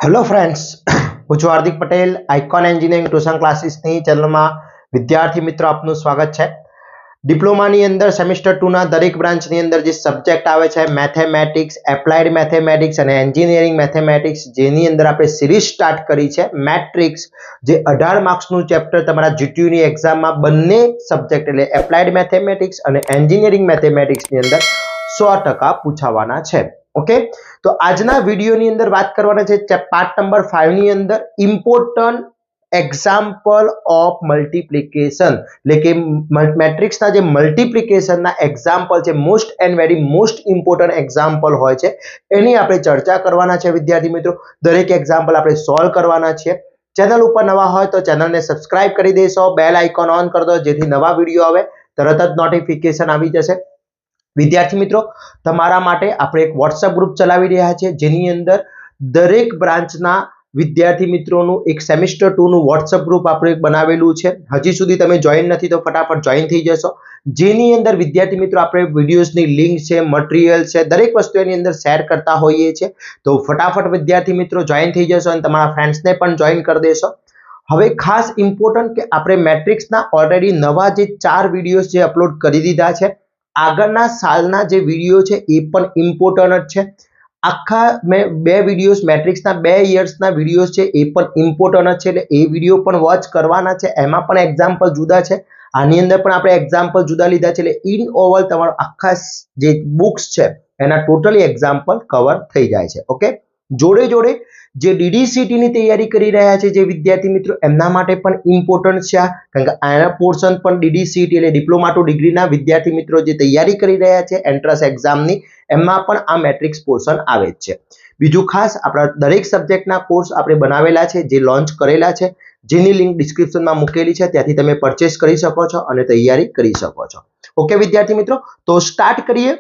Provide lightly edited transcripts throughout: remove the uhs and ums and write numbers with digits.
Hello friends, હું છું Hardik Patel. Icon engineering tuition ક્લાસીસની ચેનલમાં વિદ્યાર્થી મિત્રો આપનું સ્વાગત છે. ડિપ્લોમાની અંદર સેમિસ્ટર 2 ના દરેક બ્રાન્ચની અંદર જે સબ્જેક્ટ આવે છે મેથેમેટિક્સ, એપ્લાઇડ મેથેમેટિક્સ અને એન્જિનિયરિંગ મેથેમેટિક્સ, જેની અંદર આપણે સિરીઝ સ્ટાર્ટ કરી છે મેટ્રિક્સ, જે 18 માર્ક્સનું ચેપ્ટર તમારા જીટીયુની એક્ઝામમાં બંને સબ્જેક્ટ એટલે એપ્લાઇડ મેથેમેટિક્સ અને એન્જિનિયરિંગ મેથેમેટિક્સની અંદર 100% પૂછાવાના છે. ઓકે, તો આજના વિડીયોની અંદર વાત કરવાના છે પાર્ટ નંબર 5 ની અંદર ઇમ્પોર્ટન્ટ એક્ઝામ્પલ ઓફ મલ્ટીપ્લિકેશન, એટલે કે મેટ્રિક્સના જે મલ્ટીપ્લિકેશનના એક્ઝામ્પલ છે, most and very most important example હોય છે, એની આપણે ચર્ચા કરવાના છે વિદ્યાર્થી મિત્રો. દરેક એક્ઝામ્પલ આપણે સોલ્વ કરવાના છે. ચેનલ ઉપર નવા હોય તો ચેનલને સબસ્ક્રાઇબ કરી દેશો, બેલ આઇકોન ઓન કરી દો જેથી નવા વિડીયો આવે તરત જ નોટિફિકેશન આવી જશે. વિદ્યાર્થી મિત્રો, તમારા માટે આપણે એક વોટ્સએપ ગ્રુપ ચલાવી રહ્યા છે, જેની અંદર દરેક બ્રાન્ચના વિદ્યાર્થી મિત્રોનું એક સેમિસ્ટર 2 નું વોટ્સએપ ગ્રુપ આપણે બનાવેલું છે. હજી સુધી તમે જોઈન નથી તો ફટાફટ જોઈન થઈ જશો, જેની અંદર વિદ્યાર્થી મિત્રો આપણે વિડીયોઝની લિંક છે, મટીરિયલ છે, દરેક વસ્તુ એની અંદર શેર કરતા હોઈએ છીએ. તો ફટાફટ વિદ્યાર્થી મિત્રો જોઈન થઈ જશો અને તમારા ફ્રેન્ડ્સને પણ જોઈન કરી દેશો. હવે ખાસ ઇમ્પોર્ટન્ટ કે આપણે મેટ્રિક્સના ઓલરેડી નવા જે 4 વિડીયોઝ જે અપલોડ કરી દીધા છે, આગળના સાલના જે વિડીયો છે એ પણ ઇમ્પોર્ટન્ટ જ છે. આખા મેં 2 વિડીયોઝ મેટ્રિક્સના 2 યર્સના વિડીયોઝ છે એ પણ ઇમ્પોર્ટન્ટ છે, એટલે એ વિડીયો પણ વોચ કરવાના છે. એમાં પણ એક્ઝામ્પલ જુદા છે, આની અંદર પણ આપણે એક્ઝામ્પલ જુદા લીધા છે, એટલે ઇન ઓવર તમારો આખા જે બુક્સ છે એના ટોટલી એક્ઝામ્પલ કવર થઈ જાય છે. ઓકે, જોડે જોડે જે DDCT ની તૈયારી કરી રહ્યા છે જે વિદ્યાર્થી મિત્રો, એમના માટે પણ ઇમ્પોર્ટન્ટ છે, કારણ કે આના પોર્શન પણ DDCT એટલે ડિપ્લોમા ટુ ડિગ્રીના વિદ્યાર્થી મિત્રો જે તૈયારી કરી રહ્યા છે એન્ટ્રન્સ એક્ઝામની, એમાં પણ આ મેટ્રિક્સ પોર્શન આવે જ છે. બીજું ખાસ આપણા દરેક સબ્જેક્ટના કોર્સ આપણે બનાવેલા છે, જે લોન્ચ કરેલા છે, જેની લિંક ડિસ્ક્રિપ્શનમાં મૂકેલી છે, ત્યાંથી તમે પરચેસ કરી શકો છો અને તૈયારી કરી શકો છો. ઓકે વિદ્યાર્થી મિત્રો, તો સ્ટાર્ટ કરીએ.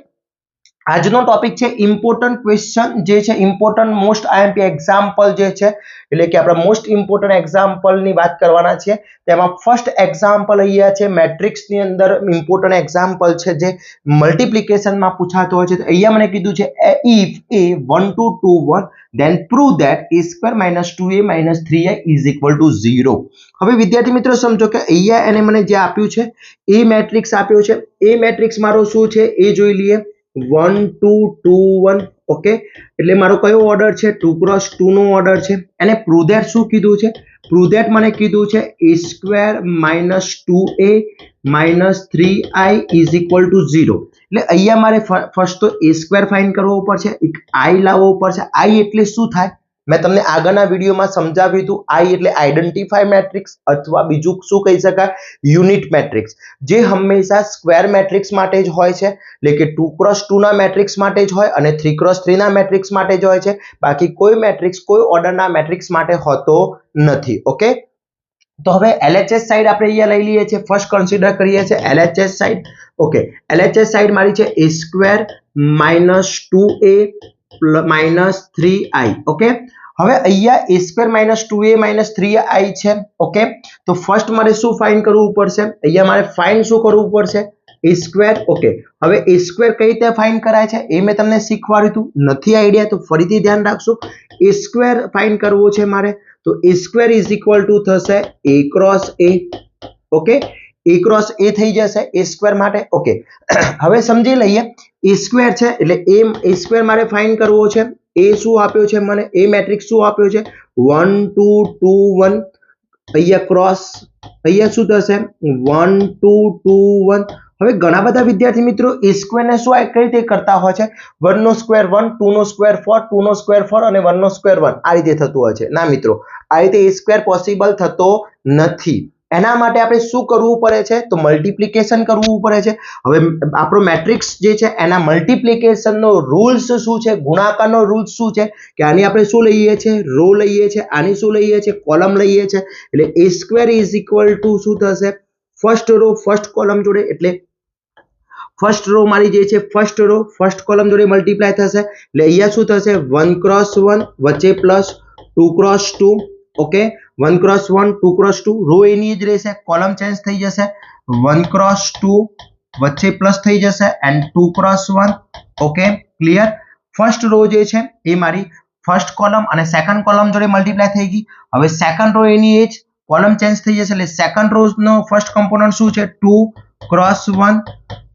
આજનો ટોપિક છે ઇમ્પોર્ટન્ટ ક્વેશ્ચન, જે છે ઇમ્પોર્ટન્ટ મોસ્ટ આઈએમપી એક્ઝામ્પલ જે છે, એટલે કે આપણે મોસ્ટ ઇમ્પોર્ટન્ટ એક્ઝામ્પલની વાત કરવાના છે. તેમાં ફર્સ્ટ એક્ઝામ્પલ અહીંયા છે મેટ્રિક્સની અંદર ઇમ્પોર્ટન્ટ એક્ઝામ્પલ છે જે મલ્ટીપ્લિકેશનમાં પૂછાતો હોય છે. તો અહીંયા મને કીધું છે if a 1 to 2 1 then prove that a square minus 2a minus 3a is equal to 0. હવે વિદ્યાર્થી મિત્રો સમજો કે અહીંયા એને મને જે આપ્યું છે એ મેટ્રિક્સ આપ્યો છે. એ મેટ્રિક્સ મારો શું છે એ જોઈ લઈએ. 1 2 2 1. ઓકે, એટલે મારો કયો ઓર્ડર છે? 2x2 નો ઓર્ડર છે. એને પ્રૂવ ધેટ શું કીધું છે? પ્રૂવ ધેટ મને કીધું છે a square minus 2a minus 3i is equal two 0. એટલે અહીંયા મારે ફર્સ્ટ તો a સ્ક્વેર ફાઇન્ડ કરવો પડશે, એક i લાવવો પડશે. i એટલે શું થાય? મેં તમને આગળના વિડીયોમાં સમજાવ્યું હતું. i એટલે આઈડેન્ટિફાઈ મેટ્રિક્સ અથવા બીજું શું કહી શકાય, યુનિટ મેટ્રિક્સ, જે હંમેશા સ્ક્વેર મેટ્રિક્સ માટે જ હોય છે, એટલે કે 2x2 ના મેટ્રિક્સ માટે જ હોય અને 3x3 ના મેટ્રિક્સ માટે જ હોય છે. બાકી કોઈ મેટ્રિક્સ કોઈ ઓર્ડરના મેટ્રિક્સ માટે હોતો નથી. ઓકે, તો હવે LHS સાઈડ આપણે અહીંયા લઈ લઈએ છીએ. ફર્સ્ટ કન્સિડર કરીએ છીએ LHS side. Okay, LHS side મારી છે a square minus 2a minus 3i. Okay, હવે અહીંયા a square minus 2a minus 3i છે. ઓકે, તો ફર્સ્ટ મારે શું ફાઇન્ડ કરવું પડશે? અહીંયા મારે ફાઇન્ડ શું કરવું પડશે? a square. ઓકે, હવે a સ્ક્વેર કઈ રીતે ફાઇન્ડ કરાય છે એ મેં તમને શીખવાડ્યું હતું. નથી આઈડિયા તો ફરીથી ધ્યાન રાખશો. a સ્ક્વેર ફાઇન્ડ કરવો છે મારે, તો a square is equal two થશે a cross a. Okay, a cross a થઈ જશે a સ્ક્વેર માટે. ઓકે, હવે સમજી લઈએ a સ્ક્વેર છે એટલે a સ્ક્વેર મારે ફાઇન્ડ કરવો છે. એ શું આપ્યો છે મને? એ મેટ્રિક્સ શું આપ્યો છે? 1 2 2 1. અહીંયા ક્રોસ, અહીંયા શું થશે? 1 2 2 1. હવે ઘણા બધા વિદ્યાર્થી મિત્રો એ સ્ક્વેર ને શું કઈ રીતે કરતા હોય છે? 1 નો સ્ક્વેર 1, 2 નો સ્ક્વેર 4, 2 નો સ્ક્વેર 4 અને 1 નો સ્ક્વેર 1, આ રીતે થતું હોય છે. ના મિત્રો, આ રીતે એ સ્ક્વેર પોસિબલ થતો નથી. એના માટે આપણે શું કરવું પડે છે? તો મલ્ટીપ્લિકેશન કરવું પડે છે. હવે આપણો મેટ્રિક્સ જે છે એના મલ્ટીપ્લિકેશનનો રૂલ્સ શું છે? ગુણાકારનો રૂલ્સ શું છે? કે આની આપણે શું લઈએ છીએ? રો લઈએ છીએ. આની શું લઈએ છીએ? કોલમ લઈએ છીએ. એટલે a square is equal to શું થશે? ફર્સ્ટ રો ફર્સ્ટ કોલમ જોડે, એટલે ફર્સ્ટ રો મારી જે છે ફર્સ્ટ રો ફર્સ્ટ કોલમ જોડે મલ્ટીપ્લાય થશે. એટલે અહીંયા શું થશે? 1 ક્રોસ 1 વચ્ચે plus 2 cross 2. Okay, 1 cross 1 2 cross 2, row એની જ રહેશે, કોલમ ચેન્જ થઈ જશે. 1 ક્રોસ 2 વચ્ચે પ્લસ થઈ જશે and 2 cross 1. Okay, clear. First row જે છે એ મારી ફર્સ્ટ કોલમ અને સેકન્ડ કોલમ જોડે મલ્ટીપ્લાય થઈ ગઈ. હવે સેકન્ડ રો એની એ જ કોલમ ચેન્જ થઈ જશે એટલે સેકન્ડ રો નો ફર્સ્ટ કમ્પોનન્ટ શું છે 2 ક્રોસ 1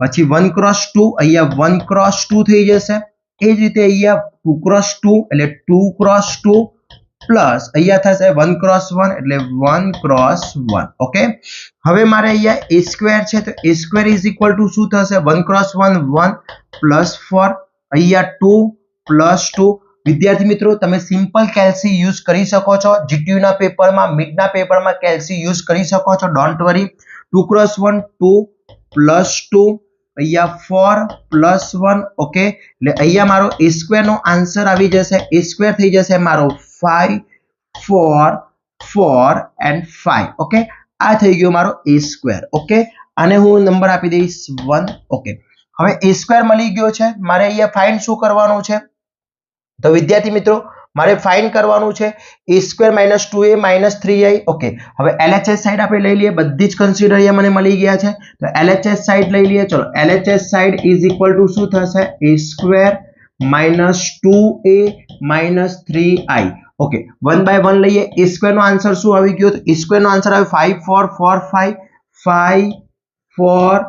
પછી 1 ક્રોસ 2 અહીંયા 1 ક્રોસ 2 થઈ જશે. એ જ રીતે અહીંયા 2 ક્રોસ 2 એટલે 2 ક્રોસ 2 પ્લસ અહીંયા થશે 1 ક્રોસ 1 એટલે 1 ક્રોસ 1. ઓકે, હવે મારે અહીંયા a સ્ક્વેર છે તો a square is equal to શું થશે 1 ક્રોસ 1 1 પ્લસ 4 અહીંયા 2 પ્લસ 2. વિદ્યાર્થી મિત્રો તમે સિમ્પલ કેલ્સી યુઝ કરી શકો છો. જીટીયુ ના પેપરમાં મિડના પેપરમાં કેલ્સી યુઝ કરી શકો છો. Don't worry. 2 ક્રોસ 1 2 પ્લસ 2 અહીંયા 4 પ્લસ 1. ઓકે, એટલે અહીંયા મારો a સ્ક્વેર નો આન્સર આવી જશે. a સ્ક્વેર થઈ જશે મારો 5 4 4 એન્ડ 5. ઓકે, આ થઈ ગયો મારો a સ્ક્વેર. ઓકે, આને હું નંબર આપી દઈશ 1. ઓકે, હવે a સ્ક્વેર મળી ગયો છે. મારે અહીંયા ફાઇન્ડ શું કરવાનું છે તો વિદ્યાર્થી મિત્રો મારે ફાઇન્ડ કરવાનું છે a square minus 2a minus 3i. Okay, હવે LHS સાઈડ આપણે લઈ લઈએ. બધી જ કન્સિડર અહીંયા મને મળી ગયા છે તો LHS સાઈડ લઈ લઈએ. ચલો, LHS side is equal to શું થશે a square minus 2a minus 3i. Okay, 1 by 1 લઈએ. a સ્ક્વેર નો આન્સર શું આવી ગયો તો a સ્ક્વેર નો આન્સર આવ્યો 5 4 4 5 5 4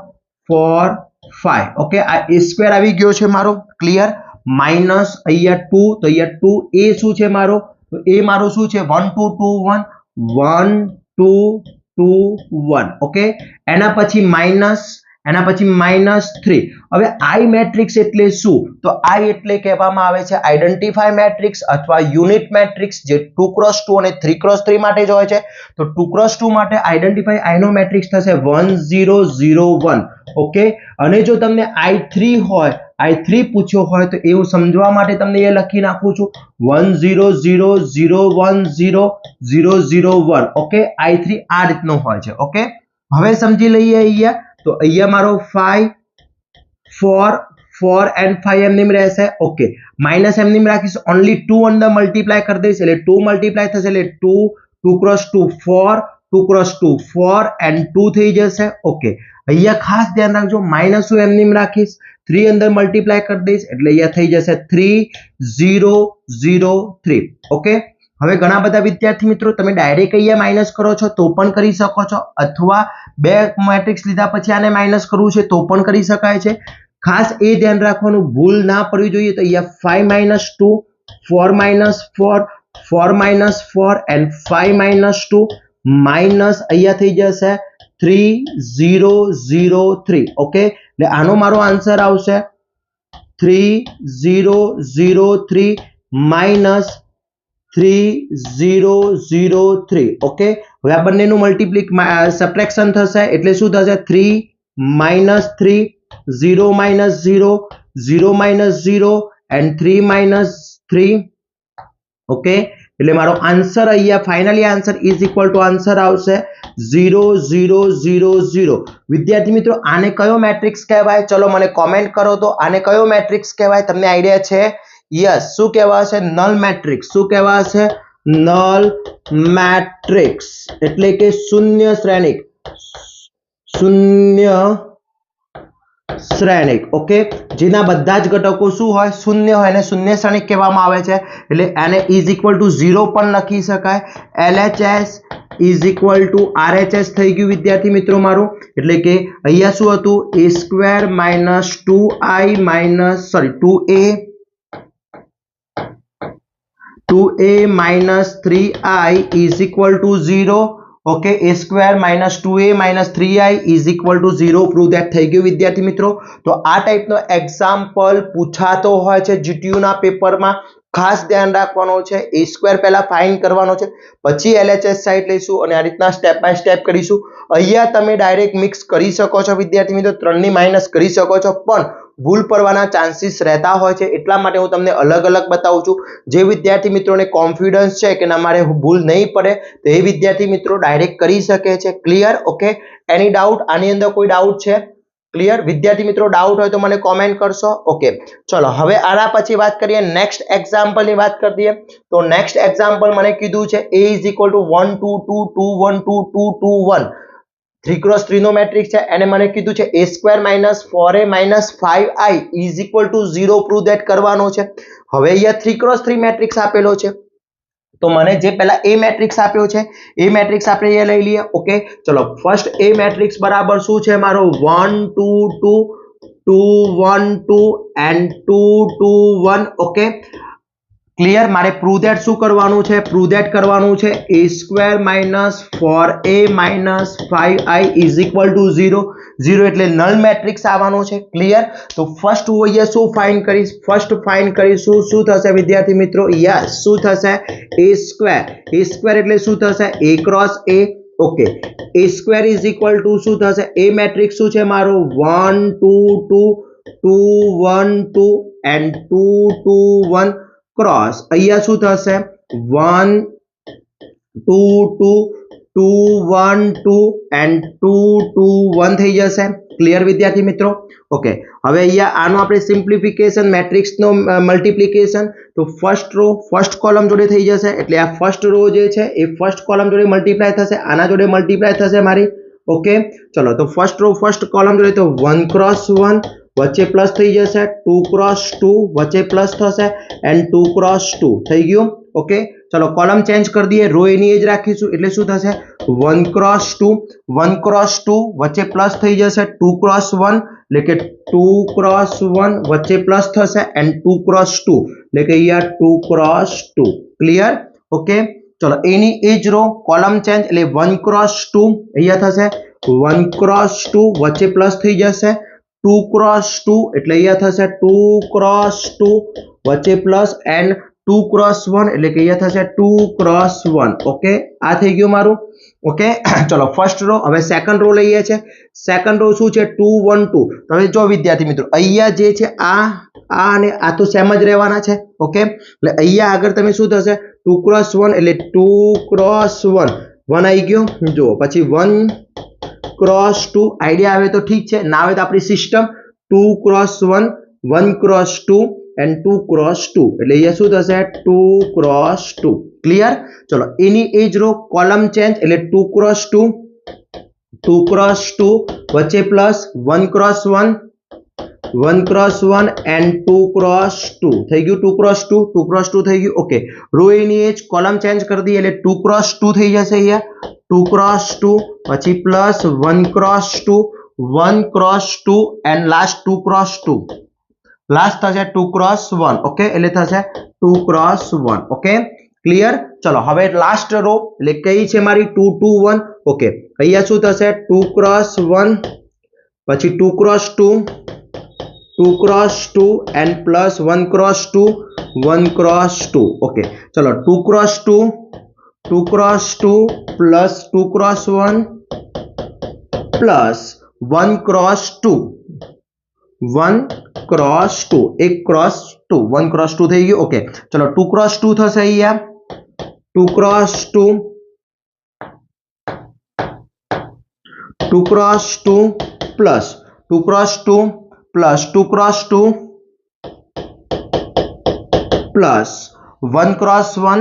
4 5. ઓકે, આ a સ્ક્વેર આવી ગયો છે મારો. ક્લિયર. માઇનસ અહીંયા 2 તો અહીંયા 2 a શું છે મારો તો a મારો શું છે 1 2 2 1 1 2 2 1. ઓકે, એના પછી માઇનસ 3. હવે આઈ મેટ્રિક્સ એટલે શું તો આઈ એટલે કહેવામાં આવે છે આઈડેન્ટિફાય મેટ્રિક્સ અથવા યુનિટ મેટ્રિક્સ જે 2 ક્રોસ 2 અને 3 ક્રોસ 3 માટે જ હોય છે. તો 2 ક્રોસ 2 માટે આઈડેન્ટિફાય આઈ નો મેટ્રિક્સ થશે 1 0 0 1. ઓકે, અને જો તમને i3 હોય i3 પૂછ્યો હોય તો એવું સમજવા માટે તમને એ લખી નાખું છું 1 0 0 0 1 0 0 0 1. ઓકે, i3 આ રીતનો હોય છે. ઓકે, હવે સમજી લઈએ અહીંયા તો અહીંયા મારો 5 4 4 એન્ડ 5 એમનેમ રહેશે. ઓકે, માઇનસ એમનેમ રાખીશ. ઓનલી 2 અંદર મલ્ટીપ્લાય કરી દઈશ એટલે 2 મલ્ટીપ્લાય થશે એટલે 2 2 ક્રોસ 2 4 2 ક્રોસ 2 4 એન્ડ 2 થઈ જશે. ઓકે, અહીંયા ખાસ ધ્યાન રાખજો માઇનસ હું એમનેમ રાખીશ 3 અંદર મલ્ટીપ્લાય કરી દઈશ એટલે અહીંયા થઈ જશે 3 0 0 3. ઓકે, હવે ઘણા બધા વિદ્યાર્થી મિત્રો તમે ડાયરેક્ટ અહીંયા માઇનસ કરો છો તો પણ કરી શકો છો અથવા બે મેટ્રિક્સ લીધા પછી આને માઇનસ કરવું છે તો પણ કરી શકાય છે. ખાસ એ ધ્યાન રાખવાનું ભૂલ ના પડવી જોઈએ. તો અહીંયા 5 minus 2 4 minus 4 4 minus 4 and 5 minus 2 minus અહીંયા થઈ જશે 3 0 0 3. ઓકે, એટલે આનો મારો આન્સર આવશે 3 0 0 3 માઇનસ 3 0 0 3. ઓકે, હવે આ બંનેનું સબટ્રેક્શન થશે એટલે શું થશે 3 minus 3 0 minus 0 0 minus 0 and 3 minus 3. Okay, એટલે મારો આન્સર અહીંયા finally answer is equal to answer આવશે 0 0 0 0. વિદ્યાર્થી મિત્રો આને કયો મેટ્રિક્સ કહેવાય ચલો મને કોમેન્ટ કરો તો આને કયો મેટ્રિક્સ કહેવાય તમને આઈડિયા છે? યસ, શું કહેવાશે? Null matrix. શું કહેવાશે? નલ મેટ્રિક્સ એટલે કે શૂન્ય શ્રેણિક. શૂન્ય શ્રેણિક. ઓકે, જેના બધા જ ઘટકો શું હોય શૂન્ય હોય એને શૂન્ય શ્રેણિક કહેવામાં આવે છે. એટલે આને ઇઝ ઇક્વલ ટુ 0 પણ લખી શકાય. LHS is equal two RHS થઈ ગયું વિદ્યાર્થી મિત્રો મારું. એટલે કે અહીંયા શું હતું a square minus 2i minus 2a minus 3i is equal two 0. Okay, a square minus 2a minus 3i is equal two 0 prove that થઈ ગયું વિદ્યાર્થી મિત્રો. તો આ ટાઈપનો એક્ઝામ્પલ પૂછાતો હોય છે જીટીયુ ના પેપરમાં. ખાસ ધ્યાન રાખવાનો છે a સ્ક્વેર પહેલા ફાઇન્ડ કરવાનો છે પછી LHS સાઈડ લઈશું અને આ રીતના સ્ટેપ બાય સ્ટેપ કરીશું. અહીંયા તમે ડાયરેક્ટ મિક્સ કરી શકો છો વિદ્યાર્થી મિત્રો, ત્રણની માઇનસ કરી શકો છો પણ ભૂલ પડવાના ચાન્સીસ રહેતા હોય છે એટલા માટે હું તમને અલગ અલગ બતાવું છું. જે વિદ્યાર્થી મિત્રોને કોન્ફિડન્સ છે કે ના મારે ભૂલ નહીં પડે તો એ વિદ્યાર્થી મિત્રો ડાયરેક્ટ કરી શકે છે. ક્લિયર? ઓકે, એની ડાઉટ? આની અંદર કોઈ ડાઉટ છે? ક્લિયર? વિદ્યાર્થી મિત્રો ડાઉટ હોય તો મને કોમેન્ટ કરશો. ઓકે, ચલો હવે આના પછી વાત કરીએ નેક્સ્ટ એક્ઝામ્પલ ની વાત કરી દઈએ. તો નેક્સ્ટ એક્ઝામ્પલ મને કીધું છે a is equal to 1 2 2 2 1 2 2 2 1. 3x3 no matrix છે એને મને કીધું છે a² - 4a - 5i = 0 prove that કરવાનો છે। હવે અહીંયા 3x3 મેટ્રિક્સ આપેલો છે તો મને જે પહેલા a મેટ્રિક્સ આપ્યો છે એ મેટ્રિક્સ આપણે અહીંયા લઈ લઈએ। ઓકે, ચલો ફર્સ્ટ a મેટ્રિક્સ બરાબર શું છે મારો 1 2 2 2 1 2 એન્ડ 2 2 1। Okay, clear. મારે પ્રૂવ ધેટ શું કરવાનું છે? પ્રૂવ ધેટ કરવાનું છે a² - 4a - 5i = 0। 0 એટલે નલ મેટ્રિક્સ આવવાનો છે। ક્લિયર। તો ફર્સ્ટ હું અહીંયા શું ફાઇન્ડ કરીશ? ફર્સ્ટ ફાઇન્ડ કરીશું શું થશે વિદ્યાર્થી મિત્રો? યસ, શું થશે? a² એટલે શું થશે? a cross a। Okay, a² = શું થશે? a મેટ્રિક્સ શું છે મારો? 1 2 2 2 1 2 એન્ડ 2 2 1 ક્રોસ અહીંયા શું થશે? 1 2 2 2 1 2 એન્ડ 2 2 1 થઈ જશે। ક્લિયર વિદ્યાર્થી મિત્રો? ઓકે, હવે અહીંયા આનો આપણે સિમ્પ્લિફિકેશન મેટ્રિક્સનો મલ્ટિપ્લિકેશન તો ફર્સ્ટ રો ફર્સ્ટ કોલમ જોડે થઈ જશે એટલે આ ફર્સ્ટ રો જે છે એ ફર્સ્ટ કોલમ જોડે મલ્ટીપ્લાય થશે, આના જોડે મલ્ટીપ્લાય થશે મારી। ઓકે, ચલો તો ફર્સ્ટ રો ફર્સ્ટ કોલમ જોડે તો 1 × 1 વચ્ચે પ્લસ થઈ જશે, 2 × 2 વચ્ચે પ્લસ થશે એન્ડ 2 × 2 થઈ ગયું। ઓકે, ચલો કોલમ ચેન્જ કરી દઈએ, રો એની એ જ રાખીશું એટલે શું થશે? 1 × 2 1 × 2 વચ્ચે પ્લસ થઈ જશે, 2 × 1 એટલે કે 2 × 1 વચ્ચે પ્લસ થશે એન્ડ 2 × 2 એટલે કે અહીંયા 2 × 2। ક્લિયર? ઓકે, ચલો એની એ જ રો કોલમ ચેન્જ એટલે 1 × 2 અહીંયા થશે, 1 × 2 વચ્ચે પ્લસ થઈ જશે, 2 × 2 એટલે અહીંયા થશે 2 × 2 વચ્ચે પ્લસ એન્ડ 2 × 1 એટલે કે અહીંયા થશે 2 × 1। ઓકે, આ થઈ ગયું મારું। ઓકે, ચલો ફર્સ્ટ રો। હવે સેકન્ડ રો લઈએ છે। સેકન્ડ રો શું છે? 2 1 2। હવે જો વિદ્યાર્થી મિત્રો અહીંયા જે છે આ અને આ તો સેમ જ રહેવાના છે। ઓકે, એટલે અહીંયા આગળ તમે શું થશે? 2 × 1 એટલે 2 × 1 1 આવી ગયો। જો પછી 1 × 2 આઈડિયા આવે તો ઠીક છે, ના આવે તો આપણી સિસ્ટમ 2 × 1 1 × 2 એન્ડ 2 × 2 એટલે અહીંયા શું થશે? 2 × 2। ક્લિયર? ચલો એની એ જ રો કોલમ ચેન્જ એટલે 2 × 2 2 × 2 વચ્ચે પ્લસ 1 × 1 1 × 1 એન્ડ 2 × 2 થઈ ગયું। 2 × 2 2 × 2 થઈ ગયું। ઓકે, રો એની એ જ કોલમ ચેન્જ કરી દઈએ એટલે 2 × 2 થઈ જશે અહીંયા, 2 × 2 પછી પ્લસ 1 × 2 1 × 2 એન્ડ લાસ્ટ 2 × 2 લાસ્ટ થશે 2 × 1। ઓકે, એટલે થશે 2 × 1। Okay, clear? ચલો હવે લાસ્ટ રો એટલે કઈ છે મારી? 2 2 1। ઓકે, અહીંયા શું થશે? 2 × 1 પછી 2 × 2 2 × 2 એન્ડ પ્લસ 1 × 2 1 × 2। ઓકે, ચલો 2 × 2 2 × 2 પ્લસ 2 × 1 પ્લસ 1 × 2 1 × 2 1 × 2 1 × 2 થઈ ગયું। ઓકે, ચલો 2 × 2 થશે અહીંયા, 2 × 2 2 × 2 પ્લસ 2 × 2 પ્લસ 2 × 2 પ્લસ 1 × 1।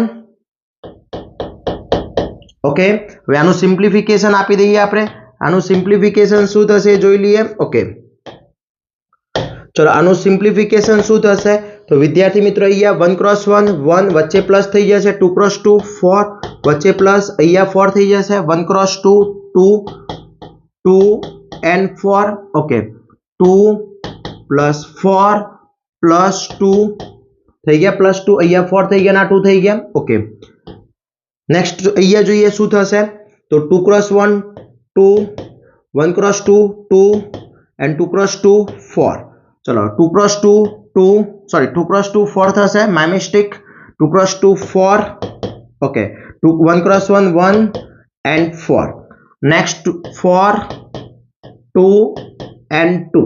ઓકે, હવે આનું સિમ્પ્લિફિકેશન આપી દઈએ આપણે। આનું સિમ્પ્લિફિકેશન શું થશે જોઈ લઈએ। ઓકે, ચલો આનું સિમ્પ્લિફિકેશન શું થશે? તો વિદ્યાર્થી મિત્રો અહીંયા 1 × 1 1 વચ્ચે પ્લસ થઈ જશે, 2 × 2 4 વચ્ચે પ્લસ અહીંયા 4 થઈ જશે, 1 × 2 2 2 એન્ડ 4। ઓકે, 2 + 4 + 2 થઈ ગયા, +2 અહીંયા 4 થઈ ગયા, ના 2 થઈ ગયા। ઓકે, નેક્સ્ટ અહીંયા જોઈએ શું થશે? તો 2 × 1 2 1 × 2 2 એન્ડ 2 × 2 4। ચલો 2 × 2 2 સોરી 2 × 2 4 થશે, my mistake. 2 × 2 4। Okay, 1 × 1 1 and 4। Next 4 2 and 2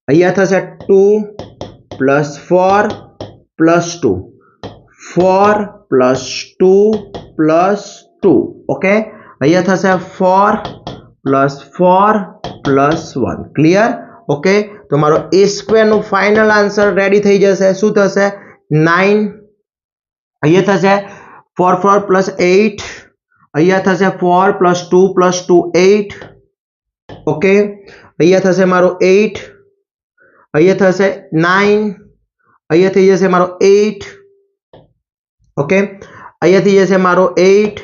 અહીંયા થશે 2 + 4 + 2 4 + 2 + 2। ઓકે, અહીંયા થશે 4 + 4 + 1। ક્લિયર? ઓકે, તો મારો a² નો ફાઇનલ આન્સર રેડી થઈ જશે। શું થશે? 9। અહીંયા થશે 4 4 + 8 અહીંયા થશે 4 + 2 + 2 8 ઓકે, અહીંયા થશે મારો 8, અહીંયા થશે 9, અહીંયા થઈ જશે મારો 8, ઓકે, અહીંયા થઈ જશે મારો 8,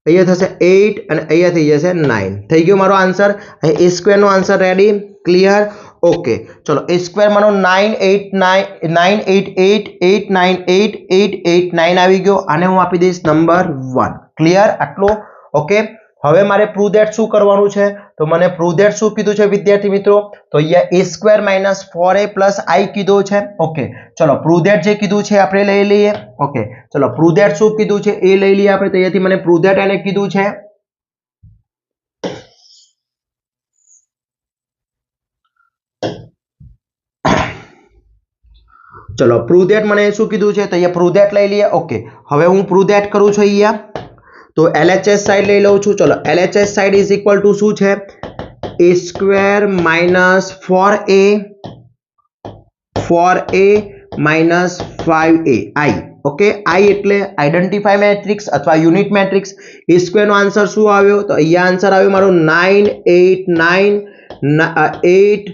અહીંયા થશે 8 અને અહીંયા થઈ જશે 9. થઈ ગયો મારો આન્સર. અહીં a સ્ક્વેર નો આન્સર રેડી, ક્લિયર. ઓકે, ચલો a સ્ક્વેર મારો 988 આવી ગયો. આને હું આપી દઈશ નંબર 1. ક્લિયર આટલો. ઓકે, હવે મારે પ્રૂવ ધેટ શું કરવાનું છે? તો મને પ્રૂવ ધેટ શું કીધું છે વિદ્યાર્થી મિત્રો? તો અહીંયા a square minus 4a plus i કીધું છે. ઓકે, ચલો પ્રૂવ ધેટ જે કીધું છે આપણે લઈ લઈએ. ઓકે, ચલો પ્રૂવ ધેટ શું કીધું છે એ લઈ લઈએ આપણે. તો અહીંયાથી મને પ્રૂવ ધેટ એને કીધું છે ચલો પ્રૂવ ધેટ મને શું કીધું છે? તો અહીંયા પ્રૂવ ધેટ લઈ લઈએ. ઓકે, હવે હું પ્રૂવ ધેટ કરું છું અહીંયા. તો LHS સાઈડ લઈ લઉં છું. ચલો LHS side is equal to શું છે? a square minus 4a minus 5a i. Okay, i એટલે આઈડેન્ટિફાઈ મેટ્રિક્સ અથવા યુનિટ મેટ્રિક્સ. a સ્ક્વેર નો આન્સર શું આવ્યો? તો અહીંયા આન્સર આવ્યો મારો 988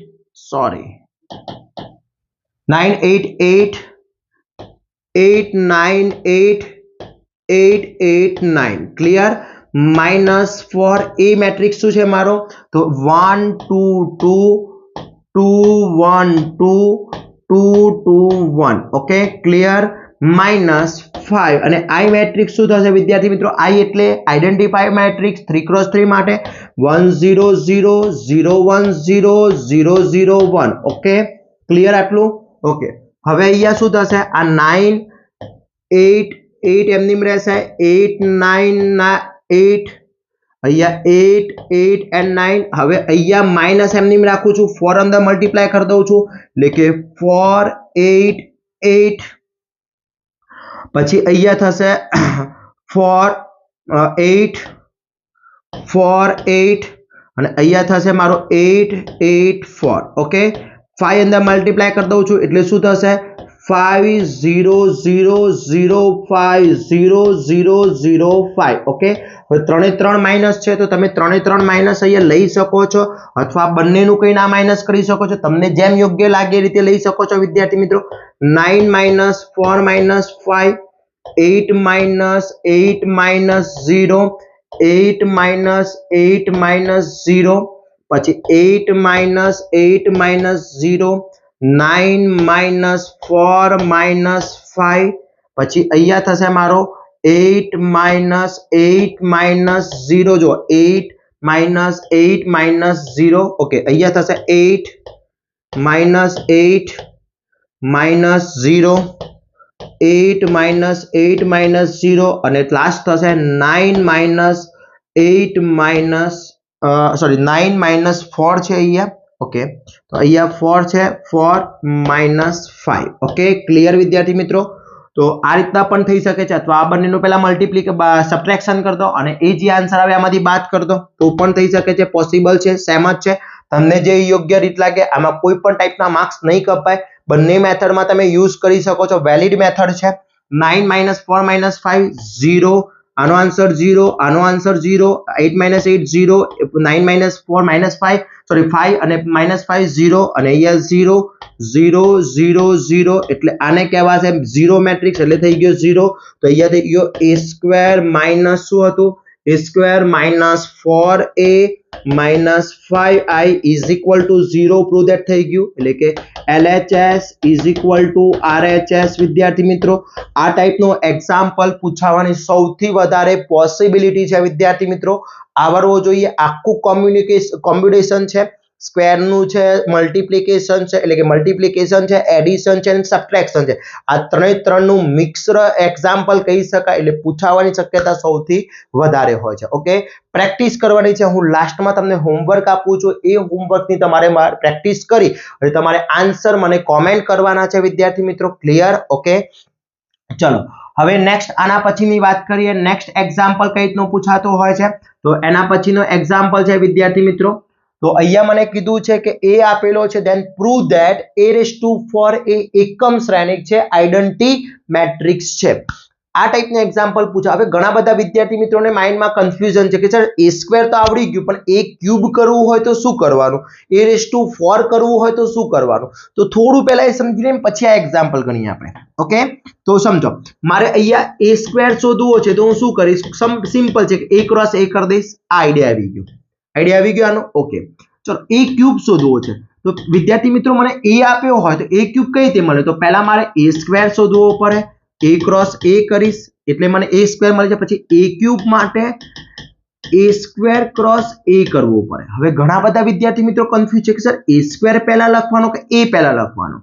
ક્લિયર. માઇનસ 4a મેટ્રિક્સ શું છે મારો? તો 1 2 2 2 1 2 2 2 1. Okay, clear. માઇનસ 5 અને i મેટ્રિક્સ શું થશે વિદ્યાર્થી મિત્રો? i એટલે આઈડેન્ટિફાઈ મેટ્રિક્સ 3x3 માટે 1 0 0 0 1 0 0 0 1. ઓકે, ક્લિયર આટલું. ઓકે, હવે અહીંયા શું થશે? આ 9 8 8 એમની રહેશે, 8 9 8, અહીંયા 8 8 and 9. હવે અહીંયા માઇનસ એમની રાખું છું, 4 અંદર મલ્ટીપ્લાય કરી દઉં છું એટલે કે 4 8 8. પછી અહીંયા થશે 4 8 4 8 અને અહીંયા થશે મારો 8 8 4. ઓકે, 5 અંદર મલ્ટીપ્લાય કરી દઉં છું એટલે શું થશે? 5 0 0 0 5 0 0 0 5. ઓકે, હવે 3 માઇનસ છે તો તમે 3 માઇનસ અહીંયા લઈ શકો છો અથવા બંનેનું કંઈ ના માઇનસ કરી શકો છો. તમને જેમ યોગ્ય લાગે એ રીતે લઈ શકો છો વિદ્યાર્થી મિત્રો. 9 minus 4 minus 5, 8 minus 8 minus 0, 8 minus 8 minus 0, પછી 8 માઇનસ 8 માઇનસ 0, 9 માઇનસ 4 માઇનસ 5, પછી અહીંયા થશે મારો 8 માઇનસ 8 માઇનસ 0. જો 8 માઇનસ 8 માઇનસ 0. ઓકે, અહીંયા થશે 8 માઇનસ 8 માઇનસ 0, 8 માઇનસ 8 માઇનસ 0 અને લાસ્ટ થશે 9 માઇનસ 8 માઇનસ 9 માઇનસ 4 છે અહીંયા. ઓકે, તો અહીંયા 4 છે, 4 માઇનસ 5. ઓકે, ક્લિયર વિદ્યાર્થી મિત્રો. તો આ રીતના પણ થઈ શકે છે અથવા આ બંનેનું પહેલા સબટ્રેક્શન કરી દો અને એ જે આન્સર આવે આમાંથી બાદ કરી દો તો પણ થઈ શકે છે, પોસિબલ છે, સેમ જ છે. તમને જે યોગ્ય રીત લાગે, આમાં કોઈ પણ ટાઈપના માર્ક્સ નહીં કપાય. બંને મેથડમાં તમે યુઝ કરી શકો છો, વેલિડ મેથડ છે. 9 માઇનસ 4 માઇનસ 5 0, આનો આન્સર 0, આનો આન્સર 0, 8 માઇનસ 8 0, 9 માઇનસ 4 માઇનસ 5 અને માઇનસ 5 0 અને અહીંયા 0 0 0 0 એટલે આને કહેવાશે 0 મેટ્રિક્સ એટલે થઈ ગયો 0. તો અહીંયા થઈ ગયો a સ્ક્વેર માઇનસ શું હતું? a square minus 4a minus 5i is equal two 0. Prove that થઈ ગયું એટલે કે LHS is equal two RHS. વિદ્યાર્થી મિત્રો, આ ટાઈપનો એક્ઝામ્પલ પૂછાવાની સૌથી વધારે પોસિબિલિટી છે વિદ્યાર્થી મિત્રો. આવડવો જોઈએ. આખું કોમ્પ્યુટેશન છે, સ્ક્વેરનું છે, મલ્ટીપ્લિકેશન છે એટલે કે મલ્ટીપ્લિકેશન છે, એડિશન છે અને સબટ્રેક્શન છે. આ ત્રણનું મિક્સર એક્ઝામ્પલ કહી શકાય એટલે પૂછાવાની શક્યતા સૌથી વધારે હોય છે. ઓકે, પ્રેક્ટિસ કરવાની છે. હું લાસ્ટમાં તમને હોમવર્ક આપું છું, એ હોમવર્કની તમારે પ્રેક્ટિસ કરી અને તમારે આન્સર મને કોમેન્ટ કરવાના છે વિદ્યાર્થી મિત્રો. ક્લિયર? ઓકે, ચલો હવે નેક્સ્ટ આના પછીની વાત કરીએ. નેક્સ્ટ એક્ઝામ્પલ કઈ રીતનું પૂછાતો હોય છે તો એના પછીનો એક્ઝામ્પલ છે વિદ્યાર્થી મિત્રો. તો અહીંયા મને કીધું છે કે a આપેલો છે, then prove that a raise to 4a એકમ શ્રેણિક છે, આઇડેન્ટિટી મેટ્રિક્સ છે. આ ટાઈપનું એક્ઝામ્પલ પૂછા. હવે ઘણા બધા વિદ્યાર્થી મિત્રોને માઇન્ડમાં કન્ફ્યુઝન છે કે સર a સ્ક્વેર તો આવડી ગયું, પણ a ક્યુબ કરવું હોય તો શું કરવાનું, a⁴ કરવું હોય તો શું કરવાનું. તો થોડું પહેલા એ સમજી લઈએ, પછી આ એક્ઝામ્પલ ગણીએ આપણે. ઓકે, તો સમજો, મારે અહીંયા a સ્ક્વેર શોધવો છે, તો હું શું કરીશ, સિમ્પલ છે કે a ક્રોસ a કરી દઈશ. આ આઈડિયા આવી ગયો આનો. ઓકે, ચલો a ક્યુબ શોધવો છે, તો વિદ્યાર્થી મિત્રો મને a આપ્યો હોય તો a ક્યુબ કઈ રીતે મળે, તો પહેલા મારે a સ્ક્વેર શોધવો પડે. a ક્રોસ a કરીશ એટલે મને a સ્ક્વેર મળી જાય. પછી a ક્યુબ માટે a સ્ક્વેર ક્રોસ a કરવો પડે. હવે ઘણા બધા વિદ્યાર્થી મિત્રો કન્ફ્યુઝ છે કે સર a સ્ક્વેર પહેલા લખવાનો કે a પહેલા લખવાનો.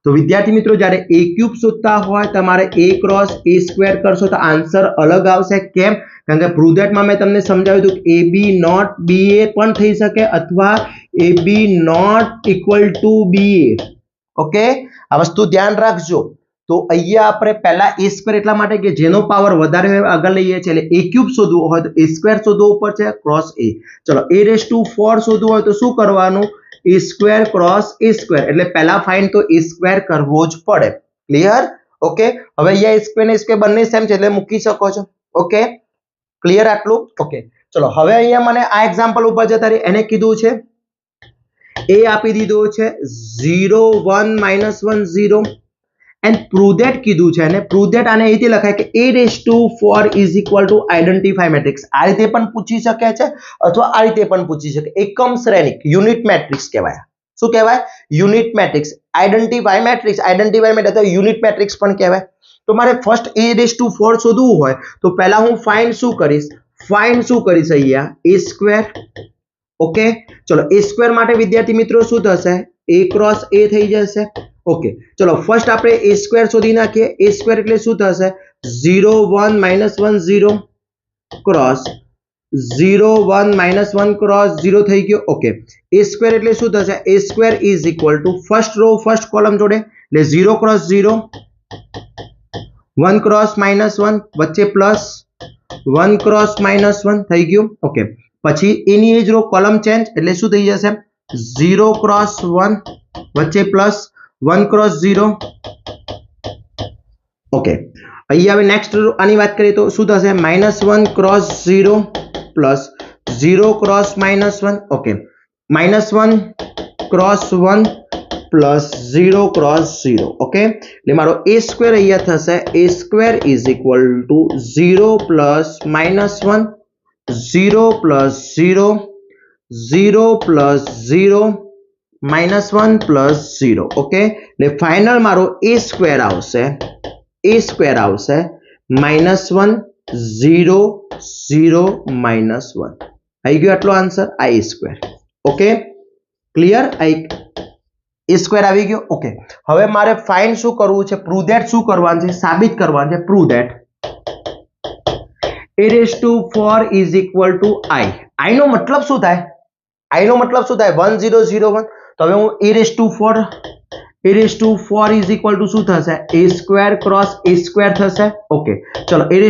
તો વિદ્યાર્થી મિત્રો જ્યારે a ક્યુબ શોધતા હોય તમારે a ક્રોસ a સ્ક્વેર કરશો તો આન્સર અલગ આવશે. કેમ? કારણ કે પ્રૂવ ધેટમાં મેં તમને સમજાવ્યું હતું કે ab નોટ ba પણ થઈ શકે અથવા ab not equal to ba. Okay, આ વસ્તુ ધ્યાન રાખજો. તો અહીંયા આપણે પહેલા a સ્ક્વેર એટલા માટે કે જેનો પાવર વધારે હોય આગળ લઈએ છીએ, એટલે a ક્યુબ શોધવો હોય તો a સ્ક્વેર શોધવો પડશે ક્રોસ a. ચલો a⁴ શોધવું હોય તો શું કરવાનું, a square cross a square, એટલે પહેલા ફાઇન્ડ તો a સ્ક્વેર કરવો જ પડે. ક્લિયર? ઓકે, હવે અહીંયા a સ્ક્વેર ને a સ્ક્વેર બંને સેમ છે એટલે મૂકી શકો છો. ઓકે, ક્લિયર આટલું? ઓકે, ચલો હવે અહીંયા મને આ એક્ઝામ્પલ ઉપર જતા રહી. એને કીધું છે a આપી દીધો છે 0 1 -1 0 and prove that કીધું છે. અને prove that આને એ રીતે લખાય કે a⁴ is equal to identify matrix. આ રીતે પણ પૂછી શકે છે અથવા આ રીતે પણ પૂછી શકે. એકમ શ્રેણિક યુનિટ મેટ્રિક્સ કહેવાય. શું કહેવાય? Unit matrix. આઈડેન્ટિફાય મેટ્રિક્સ અથવા યુનિટ મેટ્રિક્સ પણ કહેવાય. તો મારે ફર્સ્ટ a⁴ શોધવું હોય તો પહેલા હું ફાઇન્ડ શું કરીશ, અહીંયા a સ્ક્વેર. ઓકે, ચલો a સ્ક્વેર માટે વિદ્યાર્થી મિત્રો શું થશે, a ક્રોસ a થઈ જશે. ઓકે, ચલો ફર્સ્ટ આપણે a સ્ક્વેર શોધી નાખીએ. a સ્ક્વેર એટલે શું થશે, 0 1 -1 0 ક્રોસ 0 1 -1 ક્રોસ 0 થઈ ગયો. ઓકે, a સ્ક્વેર એટલે શું થશે, a square is equal to first row first column જોડે એટલે 0 ક્રોસ 0 1 ક્રોસ -1 વચ્ચે પ્લસ 1 ક્રોસ -1 થઈ ગયું. ઓકે, પછી એની એ જ રો કોલમ ચેન્જ એટલે શું થઈ જશે, 0 ક્રોસ 1 વચ્ચે પ્લસ 1 ક્રોસ 0. ઓકે, અહીંયા હવે નેક્સ્ટ આની વાત કરીએ તો શું થશે, -1 cross 0 plus 0 cross -1. Okay, -1 cross 1 plus 0 cross 0. Okay, એટલે મારો a સ્ક્વેર અહીંયા થશે a square is equal two 0 plus -1 0 plus 0 0 plus 0 -1 plus 0. Okay, એટલે ફાઇનલ મારો a સ્ક્વેર આવશે -1 0 0 -1. આવી ગયો આટલો આન્સર, આ a square. Okay, clear? a square આવી ગયો. ઓકે, હવે મારે ફાઇન્ડ શું કરવું છે, પ્રૂવ ધેટ શું કરવાનું છે, સાબિત કરવાનું છે. Prove that a⁴ is equal to i. i નો મતલબ શું થાય, 1 0 0 1. તો હવે હું a⁴ is equal to શું થશે, a square cross a square થશે. ઓકે, ચલો a⁴ a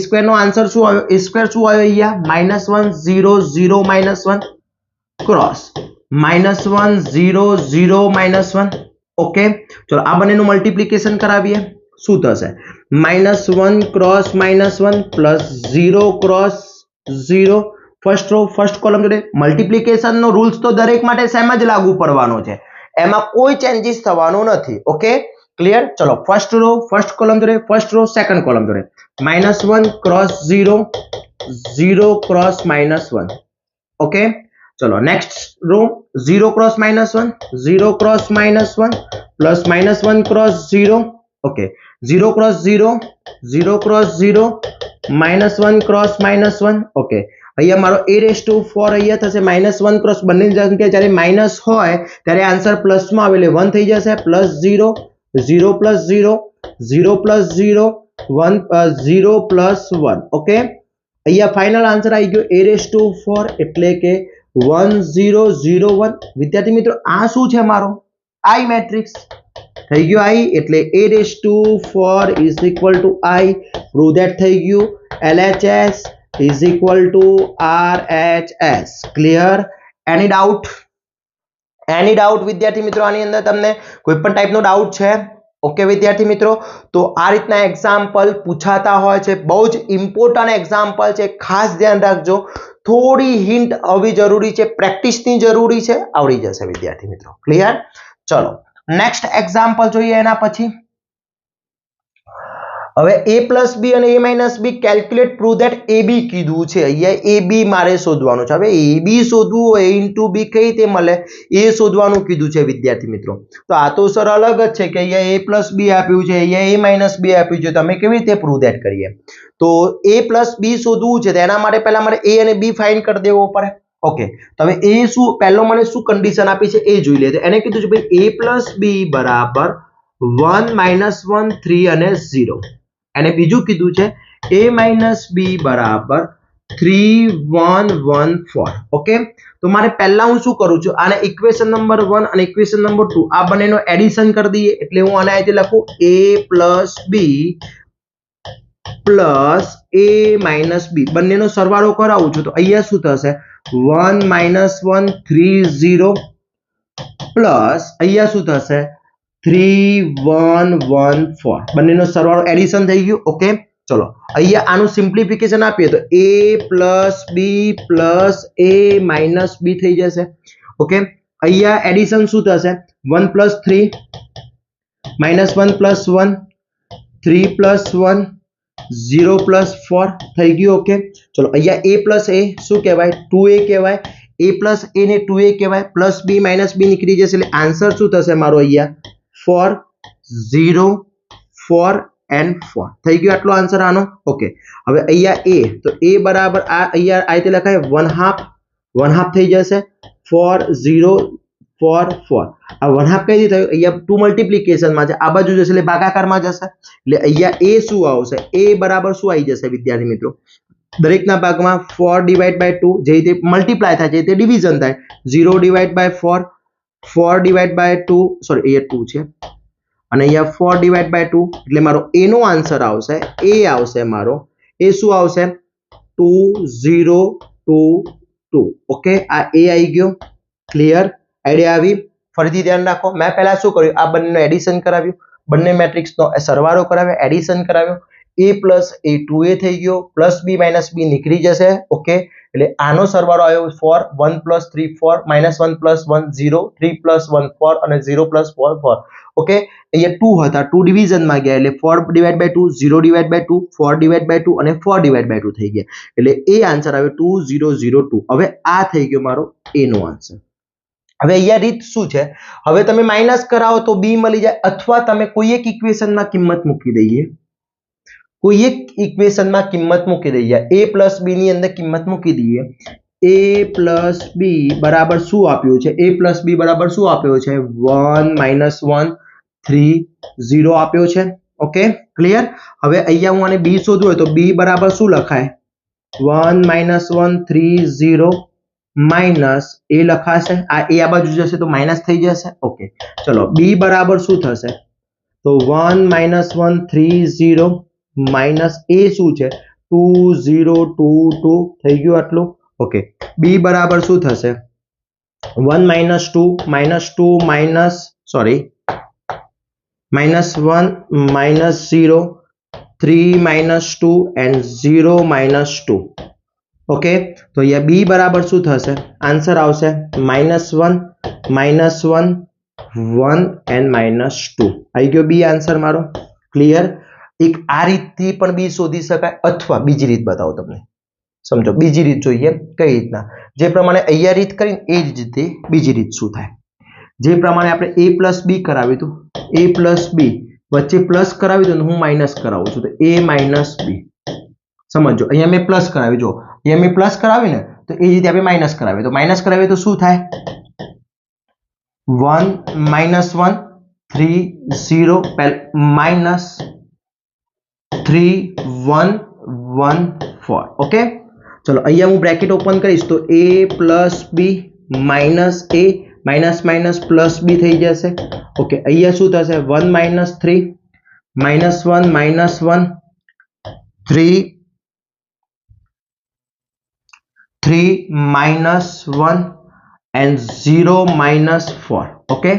સ્ક્વેર નો આન્સર શું આવ્યો, a સ્ક્વેર શું આવ્યો અહીંયા, -1 0 0 -1 ક્રોસ -1 0 0 -1. ઓકે, ચલો આ બંનેનું મલ્ટીપ્લિકેશન કરાવીએ. શું થશે, -1 cross -1 plus 0 cross 0. First row first column જોડે મલ્ટીપ્લિકેશન નો રૂલ્સ તો દરેક માટે સેમ જ લાગુ પડવાનો છે, એમાં કોઈ ચેન્જીસ થવાનો નથી. Okay, clear? ચલો ફર્સ્ટ રો ફર્સ્ટ કોલમ જોડે ફર્સ્ટ રો સેકન્ડ કોલમ જોડે -1 ક્રોસ 0 0 ક્રોસ -1. ઓકે, ચલો next row 0 cross -1 0 cross -1 plus -1 cross 0. Okay, 0 cross 0 0 cross 0 -1 cross -1. Okay, અહીંયા મારો a⁴ અહીંયા થશે -1 ક્રોસ બંનેની જગ્યાએ જ્યારે માઇનસ હોય ત્યારે આન્સર પ્લસમાં આવે એટલે 1 થઈ જશે, plus 0 0 plus 0 0 plus 0 1 0 plus 1. Okay, અહીંયા ફાઇનલ આન્સર આવી ગયો a⁴ એટલે કે 1 0 0 1. વિદ્યાર્થી મિત્રો આ શું છે, મારો I મેટ્રિક્સ થઈ ગયો. I એટલે a⁴ is equal to I. Prove that થઈ ગયું. LHS is equal to RHS. Clear? Any doubt વિદ્યાર્થી મિત્રો આની અંદર તમને કોઈ પણ ટાઈપનો ડાઉટ છે? ओके विद्यार्थी मित्रों, तो आ रीतना एक्जाम्पल पूछाता होय छे, बहुत इम्पोर्टન્ટ एक्जाम्पल छे, खास ध्यान राखजो। थोड़ी हिंट आवी जरूरी छे, प्रेक्टिसनी जरूरी छे, आवड़ी जशे विद्यार्थी मित्रों। क्लियर? चलो नेक्स्ट एक्जाम्पल जोईए एना पछी। હવે a પ્લસ b અને a minus b calculate prove that ab કીધું છે। અહીંયા ab મારે શોધવાનું છે। હવે ab શોધવું હોય ઇન્ટુ b કઈ રીતે મળે એ શોધવાનું કીધું છે વિદ્યાર્થી મિત્રો। તો આ તો સર અલગ જ છે કે અહીંયા a પ્લસ b આપ્યું છે, અહીંયા a માઇનસ b આપ્યું છે, તમે કેવી રીતે પ્રૂવ ધેટ કરીએ? તો a પ્લસ b શોધવું છે તો એના માટે પહેલા મારે a અને b ફાઇન્ડ કરી દેવો પડે। ઓકે, તો હવે એ શું પહેલો મને શું કન્ડિશન આપી છે એ જોઈ લે। તો એને કીધું છે ભાઈ a પ્લસ b બરાબર 1 માઇનસ 1 3 અને 0। અને બીજું કીધું છે a માઇનસ b બરાબર 3 1 1 4। ઓકે, તો મારે પહેલા હું શું કરું છું, આને ઇક્વેશન નંબર 1 અને ઇક્વેશન નંબર 2 આ બંનેનો એડિશન કરી દઈએ। એટલે હું આને અહીંથી લખું a plus b plus a minus b, બંનેનો સરવાળો કરાવું છું। તો અહીંયા શું થશે 1 માઇનસ 1 3 0 પ્લસ અહીંયા શું થશે 3 1 1 4, બંનેનો સરવાળો એડિશન થઈ ગયું। ઓકે, ચલો અહીંયા આનું સિમ્પ્લિફિકેશન આપીએ તો a plus b plus a minus b થઈ જશે। ઓકે, અહીંયા એડિશન શું થશે 1 plus 3 minus 1 plus 1 3 plus 1 0 plus 4 થઈ ગયું। ઓકે, ચલો અહીંયા a પ્લસ a શું કહેવાય 2a કહેવાય, a પ્લસ a ને 2a કહેવાય, પ્લસ b માઇનસ b નીકળી જશે એટલે આન્સર શું થશે મારો અહીંયા 4 0 4 and 4 થઈ ગયો આટલો આન્સર આનો। ઓકે, હવે અહીંયા a, તો a બરાબર આ અહીંયા આ રીતે લખાય 1/2 થઈ જશે 4 0 4 4। આ 1/2 કઈ રીતે થયું અહીંયા 2 મલ્ટીપ્લિકેશન માં છે, આ બાજુ જશે એટલે ભાગાકારમાં જશે એટલે અહીંયા a શું આવશે a બરાબર શું આવી જશે વિદ્યાર્થી મિત્રો દરેકના ભાગમાં 4/2 જે રીતે મલ્ટીપ્લાય થાય છે તે ડિવિઝન થાય 0/4 4/2 સોરી અહીંયા 2 છે અને અહીંયા 4/2 એટલે મારો a નો આન્સર આવશે a આવશે મારો એ શું આવશે 2022। ઓકે, આ a આવી ગયો। ક્લિયર? આઈડિયા આવી? ફરીથી ધ્યાન રાખો, મેં પહેલા શું કર્યું આ બંનેનો એડિશન કરાવ્યું, બંને મેટ્રિક્સનો સરવાળો કરાવ્યો, એડિશન કરાવ્યો, a પ્લસ a 2a થઈ ગયો, પ્લસ b માઇનસ b નીકળી જશે। ઓકે, એટલે આનો સરવાળો આવ્યો 4 1 પ્લસ 3 4 માઇનસ 1 પ્લસ 1 0 3 પ્લસ 1 4 અને 0 પ્લસ 4 4। ઓકે, અહીંયા 2 હતા, 2 ડિવિઝનમાં ગયા એટલે 4/2 0/2 4/2 અને 4/2 થઈ ગયા એટલે એ આન્સર આવ્યો 2002। હવે આ થઈ ગયો મારો a નો આન્સર। હવે અહીંયા રીત શું છે, હવે તમે માઇનસ કરાવો તો b મળી જાય અથવા તમે કોઈ એક ઇક્વેશનમાં કિંમત મૂકી દઈએ, કોઈ એક ઇક્વેશનમાં કિંમત મૂકી દઈએ, a પ્લસ b ની અંદર કિંમત મૂકી દઈએ। a પ્લસ b બરાબર શું આપ્યું છે, a પ્લસ b બરાબર શું આપ્યો છે 1 માઇનસ 1 3 0 આપ્યો છે। Okay, clear? હવે અહીંયા હું આને b શોધવું હોય તો b બરાબર શું લખાય 1 માઇનસ 1 3 0 માઇનસ a લખાશે, આ a આ બાજુ જશે તો માઇનસ થઈ જશે। ઓકે, ચલો b બરાબર શું થશે તો 1 માઇનસ 1 3 0 માઇનસ a શું છે 2022 થઈ ગયું આટલું। ઓકે, b બરાબર શું થશે 1 minus 2 minus sorry minus 1 minus 0 3 minus 2 and 0 minus 2। Okay, તો અહીંયા b બરાબર શું થશે આન્સર આવશે -1 -1 1 and -2 આવી ગયો b આન્સર મારો। ક્લિયર? એક આ રીતથી પણ b શોધી શકાય અથવા બીજી રીત બતાવો તમને, સમજો બીજી રીત જોઈએ કઈ રીતના, જે પ્રમાણે અહીંયા રીત કરીને એ જ રીતે બીજી રીત શું થાય, જે પ્રમાણે આપણે a પ્લસ b કરાવ્યું હતું, a પ્લસ b વચ્ચે પ્લસ કરાવ્યું હતું હું માઇનસ કરાવું છું તો a માઇનસ b। સમજો અહીંયા મેં પ્લસ કરાવ્યું, જો અહીંયા મેં પ્લસ કરાવ્યું ને તો એ રીતે આપણે માઇનસ કરાવીએ તો માઇનસ કરાવીએ તો શું થાય 1 માઇનસ 1 3 0 માઇનસ 3 1 1 4। ઓકે, ચલો અહીંયા હું બ્રેકેટ ઓપન કરીશ તો a plus b minus a minus minus plus b થઈ જશે। ઓકે, અહીંયા શું થશે 1 minus 3 minus 1 minus 1 3 minus 1 and 0 minus 4। Okay,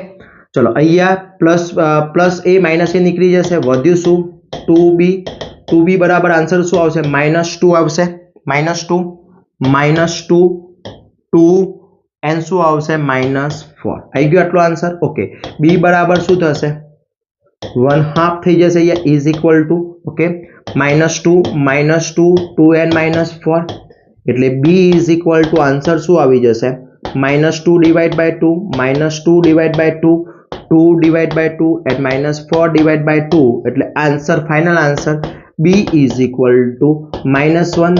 चलो अहिया प्लस ए माइनस ए निकली जैसे वध्यु शू 2b बराबर आंसर शू आवशे -2 आवशे -2 2 एन शू आवशे -4 आई गयो आटलो आंसर ओके बी बराबर शू थशे 1/2 થઈ જશે અહીંયા is equal two okay -2 2n -4 એટલે b is equal to answer શું આવી જશે -2 divide by 2 -2 divide by 2 2 divide by 2 at -4 divide by 2 એટલે આન્સર final answer b is equal to -1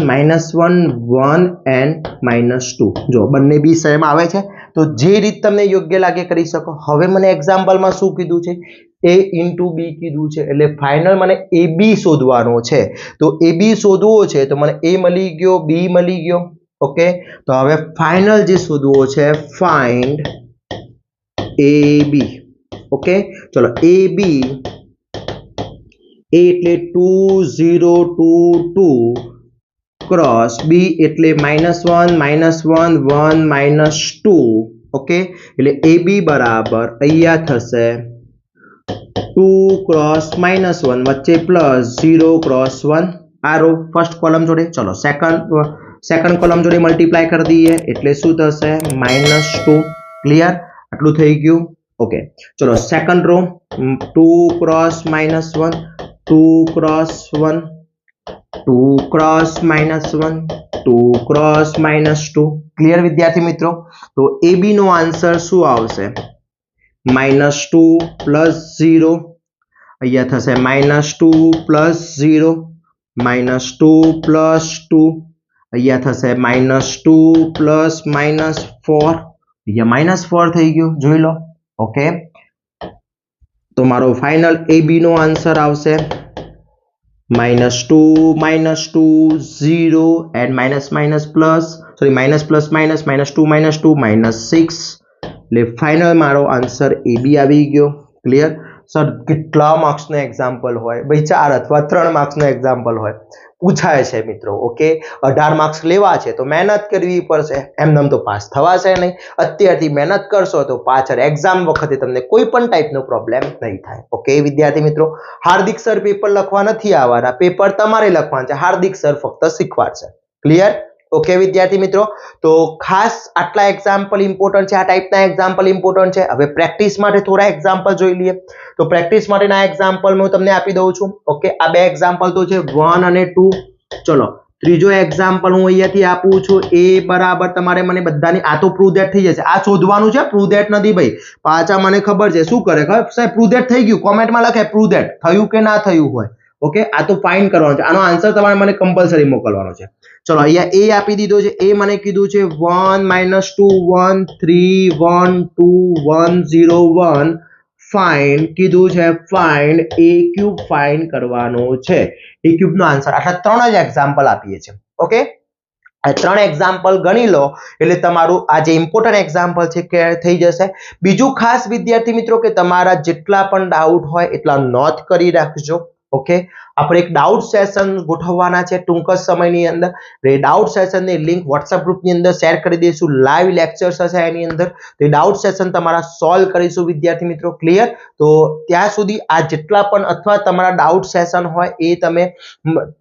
1 and -2 જો બંને બી સેમ આવે છે તો જે રીત તમને યોગ્ય લાગે કરી શકો હવે મને એક્ઝામ્પલમાં શું કીધું છે a into b કીધું છે એટલે ફાઇનલ મને ab શોધવાનો છે તો ab શોધવો છે તો મને a મળી ગયો b મળી ગયો ઓકે તો હવે ફાઇનલ જે શોધવો છે ફાઇન્ડ ab ઓકે ચલો ab a એટલે 2022 ક્રોસ b એટલે -1 1 2 ઓકે એટલે ab બરાબર અહીંયા થશે 2 क्रॉस -1 वच्चे प्लस 0 क्रॉस 1 आ रो फर्स्ट कॉलम जोड़े चलो सेकंड कॉलम जोड़े मल्टीप्लाई कर दिए એટલે શું થશે -2 क्लियर આટલું થઈ ગયું ઓકે ચલો second row 2 cross -1 2 cross 1 2 cross -1 2 cross -2 clear विद्यार्थी मित्रों तो AB નો આન્સર શું આવશે -2 प्लस 0 अहिया थशे -2 प्लस 0 -2 प्लस 2 अहिया थशे -2 प्लस -4 अहिया -4 થઈ ગયું જોઈ લો ओके तो मारो फाइनल AB नो आंसर आवशे -2 0 and minus plus sorry minus plus minus -2 -6 એટલે ફાઇનલ મારો આન્સર AB આવી ગયો ક્લિયર સર કેટલા માર્ક્સનો એક્ઝામ્પલ હોય ભાઈ 4 અથવા 3 માર્ક્સનો એક્ઝામ્પલ હોય પૂછાય છે મિત્રો ઓકે 18 માર્ક્સ લેવા છે તો મહેનત કરવી પડશે એમનેમ તો પાસ થવાશે નહીં અત્યારથી મહેનત કરશો તો પાછળ એક્ઝામ વખતે તમને કોઈ પણ ટાઈપનો પ્રોબ્લેમ નહીં થાય ઓકે વિદ્યાર્થી મિત્રો હાર્દિક સર પેપર લખવા નથી આવવાના પેપર તમારે લખવાનું છે હાર્દિક સર ફક્ત શીખવાડશે ક્લિયર ओके विद्यार्थी मित्रों तो खास आटला एग्जाम्पल इंपोर्टન્ટ છે આ ટાઈપના એક્ઝામ્પલ ઇમ્પોર્ટન્ટ છે હવે પ્રેક્ટિસ માટે થોડા એક્ઝામ્પલ જોઈ લઈએ તો પ્રેક્ટિસ માટેના એક્ઝામ્પલ હું તમને આપી દઉં છું ઓકે આ બે એક્ઝામ્પલ તો છે 1 અને 2 ચલો ત્રીજો એક્ઝામ્પલ હું અહીંયાથી આપું છું a બરાબર તમારે મને બધાની આ તો પ્રૂવ ધેટ થઈ જશે આ શોધવાનું છે પ્રૂવ ધેટ નથી ભાઈ પાછા મને ખબર છે શું કરે ખબર સાહેબ પ્રૂવ ધેટ થઈ ગયું કોમેન્ટમાં લખે પ્રૂવ ધેટ થયું કે ના થયું હોય ओके आ तो फाइंड करवानो छे आनो आंसर तमारे मने कंपलसरी मोकलवानो छे चलो अहिया a आपी दीधो छे a मने कीधुं छे 1 -2 1 3 1 2 1 0 1 फाइंड कीधुं छे फाइंड a क्यूब फाइंड करवानो छे a क्यूब नो आंसर आटला त्रण ज एग्जांपल आपीए छे ओके आ त्रण एग्जांपल गणी लो એટલે તમારું આ જે ઇમ્પોર્ટન્ટ એક્ઝામ્પલ છે કે થઈ જશે બીજું ખાસ વિદ્યાર્થી મિત્રો કે તમારા જેટલા પણ ડાઉટ હોય એટલા નોટ કરી રાખજો ओके આપણે એક ડાઉટ સેશન ગોઠવવાના છે ટૂંક જ સમયની અંદર એ ડાઉટ સેશનની લિંક WhatsApp ગ્રુપની અંદર શેર કરી દઈશું લાઈવ લેક્ચર્સ હશે એની અંદર તે ડાઉટ સેશન તમારા સોલ્વ કરીશું વિદ્યાર્થી મિત્રો ક્લિયર તો ત્યાં સુધી આ જેટલા પણ અથવા તમારા ડાઉટ સેશન હોય એ તમે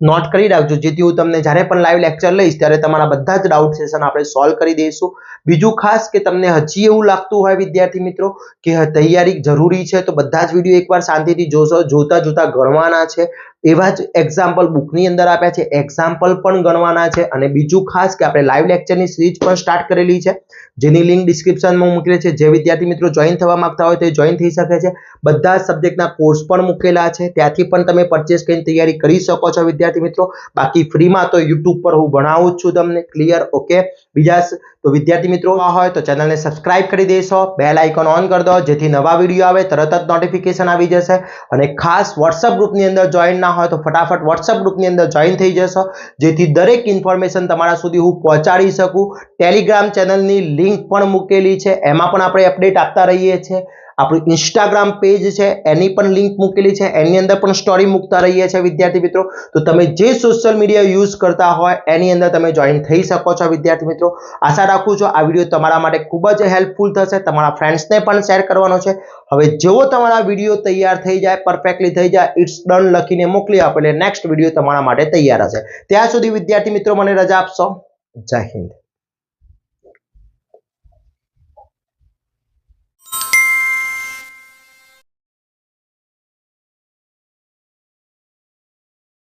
નોટ કરી રાખજો જેથી હું તમને જ્યારે પણ લાઈવ લેક્ચર લઈશ ત્યારે તમારા બધા જ ડાઉટ સેશન આપણે સોલ્વ કરી દઈશું બીજું ખાસ કે તમને હજી એવું લાગતું હોય વિદ્યાર્થી મિત્રો કે તૈયારી જરૂરી છે તો બધા જ વિડિયો એકવાર શાંતિથી જોશો જોતા ગણવાના છે એવા જ એક્ઝામ્પલ બુકની અંદર આપ્યા છે એક્ઝામ્પલ પણ ગણવાના છે અને બીજું ખાસ કે આપણે લાઈવ લેક્ચરની સિરીઝ પણ સ્ટાર્ટ કરેલી છે જેની લિંક ડિસ્ક્રિપ્શનમાં મૂકેલી છે જે વિદ્યાર્થી મિત્રો જોઈન થવા માંગતા હોય તો જોઈન થઈ શકે છે બધા જ સબ્જેક્ટના કોર્સ પણ મૂકેલા છે ત્યાંથી પણ તમે પરચેસ કરીને તૈયારી કરી શકો છો વિદ્યાર્થી મિત્રો બાકી ફ્રીમાં તો YouTube પર હું ભણાવું જ છું તમને ક્લિયર ઓકે બીજા તો વિદ્યાર્થી મિત્રો આ હોય તો ચેનલને સબસ્ક્રાઇબ કરી દેશો બેલ આઇકોન ઓન કરી દો જેથી નવા વિડિયો આવે તરત જ નોટિફિકેશન આવી જશે અને ખાસ WhatsApp ગ્રુપની અંદર જોઈન ના હોય તો ફટાફટ WhatsApp ગ્રુપની અંદર જોઈન થઈ જશો જેથી દરેક ઇન્ફોર્મેશન તમારા સુધી હું પહોંચાડી શકું ટેલિગ્રામ ચેનલની લિંક પણ મૂકેલી છે એમાં પણ આપણે અપડેટ આપતા રહીએ છીએ આપણું ઇન્સ્ટાગ્રામ પેજ છે એની પણ લિંક મૂકેલી છે, એની અંદર પણ સ્ટોરી મૂકતા રહીએ છીએ વિદ્યાર્થી મિત્રો. તો તમે જે સોશિયલ મીડિયા યુઝ કરતા હોય એની અંદર તમે જોઈન થઈ શકો છો વિદ્યાર્થી મિત્રો. આશા રાખું છું આ વિડીયો તમારા માટે ખૂબ જ હેલ્પફુલ થશે. તમારા ફ્રેન્ડ્સને પણ શેર કરવાનો છે. હવે જેવો તમારા વિડીયો તૈયાર થઈ જાય, પરફેક્ટલી થઈ જાય, ઇટ્સ ડન લખીને મોકલી આપો એટલે નેક્સ્ટ વિડીયો તમારા માટે તૈયાર હશે. ત્યાં સુધી વિદ્યાર્થી મિત્રો મને રજા આપશો. જય હિન્દ.